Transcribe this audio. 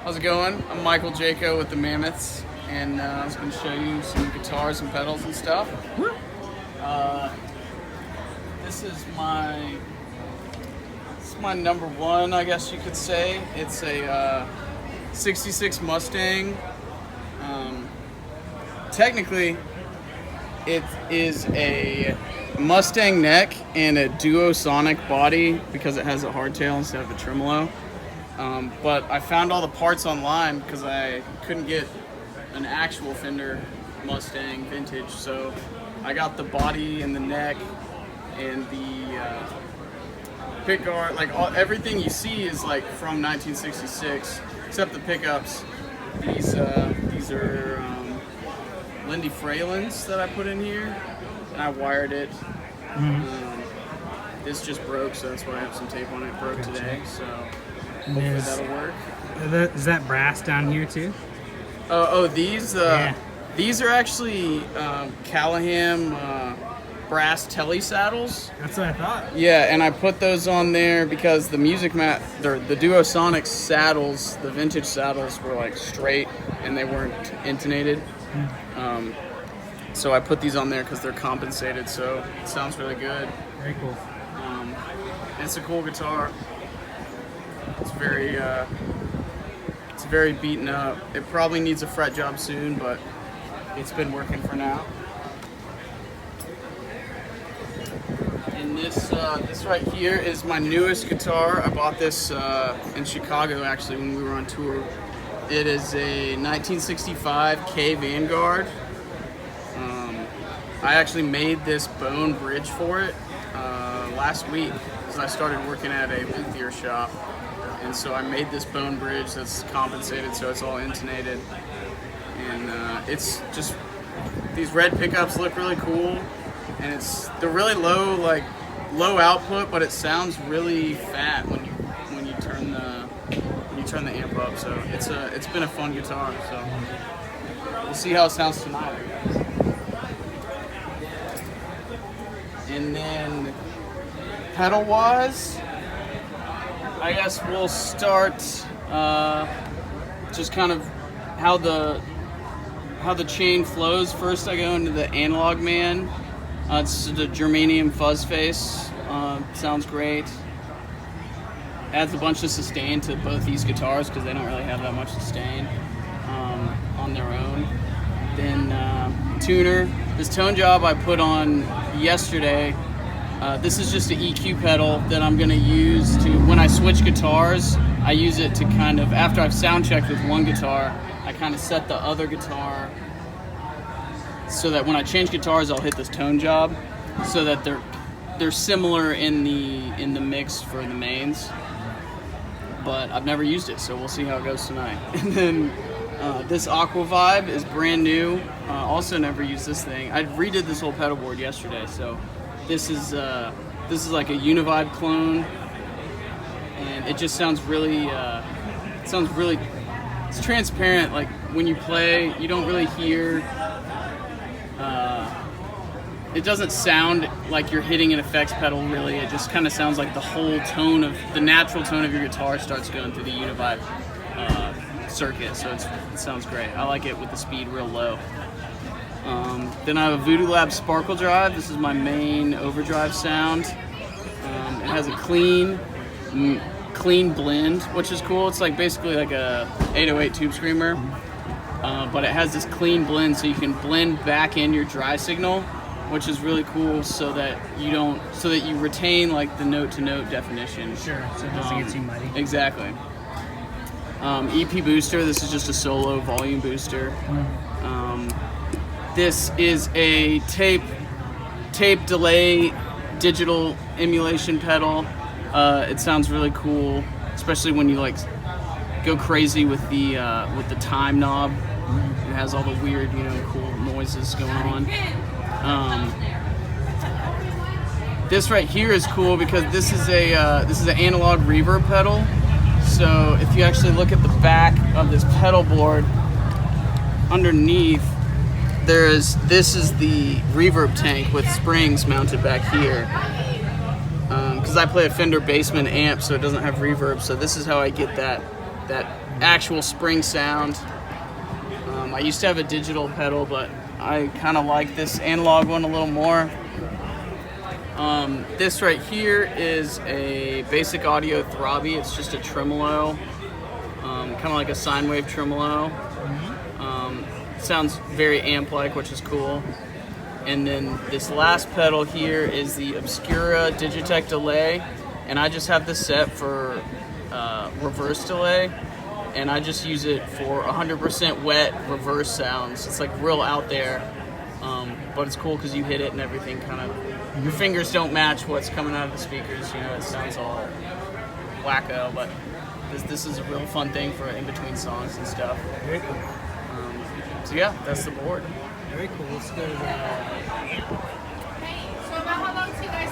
How's it going? I'm Michael Jekot with the Mammoths, and I was going to show you some guitars and pedals and stuff. This is my number one, I guess you could say. It's a 66 Mustang. Technically, it is a Mustang neck and a duosonic body because it has a hardtail instead of a tremolo. But I found all the parts online because I couldn't get an actual Fender Mustang vintage, so I got the body and the neck and the pickguard. Like everything you see is like from 1966, except the pickups. These are Lindy Fralins that I put in here, and I wired it. This just broke, so that's why I have some tape on it. It broke today, so hopefully that'll work. Is that brass down here too? These are actually Callahan brass telly saddles. That's what I thought. Yeah, and I put those on there because the Music Mat, the Duosonic saddles, the vintage saddles were like straight and they weren't intonated. So I put these on there because they're compensated, so it sounds really good. Very cool. It's a cool guitar. It's very beaten up. It probably needs a fret job soon, but it's been working for now. And this right here is my newest guitar. I bought this in Chicago actually when we were on tour. It is a 1965 K Vanguard. I actually made this bone bridge for it last week because I started working at a luthier shop. And so I made this bone bridge that's compensated, so it's all intonated. And it's just, these red pickups look really cool. And they're really low output, but it sounds really fat when you turn the amp up. So it's been a fun guitar. So we'll see how it sounds tonight, I guess. And then pedal-wise, I guess we'll start just kind of how the chain flows. First, I go into the Analog Man. It's the germanium fuzz face. Sounds great. Adds a bunch of sustain to both these guitars because they don't really have that much sustain on their own. Then tuner. This tone job I put on yesterday. This is just an EQ pedal that I'm going to use to, when I switch guitars, I use it to kind of, after I've sound checked with one guitar, I kind of set the other guitar so that when I change guitars, I'll hit this tone job so that they're similar in the mix for the mains. But I've never used it, so we'll see how it goes tonight. And then this Aqua Vibe is brand new. Also never used this thing. I redid this whole pedal board yesterday, so this is like a Univibe clone, and it just sounds really it's transparent. Like when you play, you don't really hear. It doesn't sound like you're hitting an effects pedal really. It just kind of sounds like the whole tone of the natural tone of your guitar starts going through the Univibe circuit. So it sounds great. I like it with the speed real low. Then I have a Voodoo Lab Sparkle Drive. This is my main overdrive sound. It has a clean blend, which is cool. It's like basically like a 808 Tube Screamer, but it has this clean blend, so you can blend back in your dry signal, which is really cool, so that you retain like the note-to-note definition. Sure, so it doesn't get too muddy. Exactly. EP booster. This is just a solo volume booster. This is a tape delay digital emulation pedal. It sounds really cool, especially when you like go crazy with the time knob. It has all the weird, cool noises going on. This right here is cool because this is an analog reverb pedal. So if you actually look at the back of this pedal board, underneath this is the reverb tank with springs mounted back here. Because I play a Fender Bassman amp, so it doesn't have reverb. So this is how I get that that actual spring sound. I used to have a digital pedal, but I kind of like this analog one a little more. This right here is a basic audio throbby. It's just a tremolo, kind of like a sine wave tremolo. Sounds very amp-like, which is cool. And then this last pedal here is the Obscura Digitech delay, and I just have this set for reverse delay, and I just use it for 100% wet reverse sounds. It's like real out there, but it's cool because you hit it and everything kind of, your fingers don't match what's coming out of the speakers. You know, it sounds all wacko, but this is a real fun thing for in between songs and stuff. Very cool. So yeah, that's the board. Very cool. Let's go to the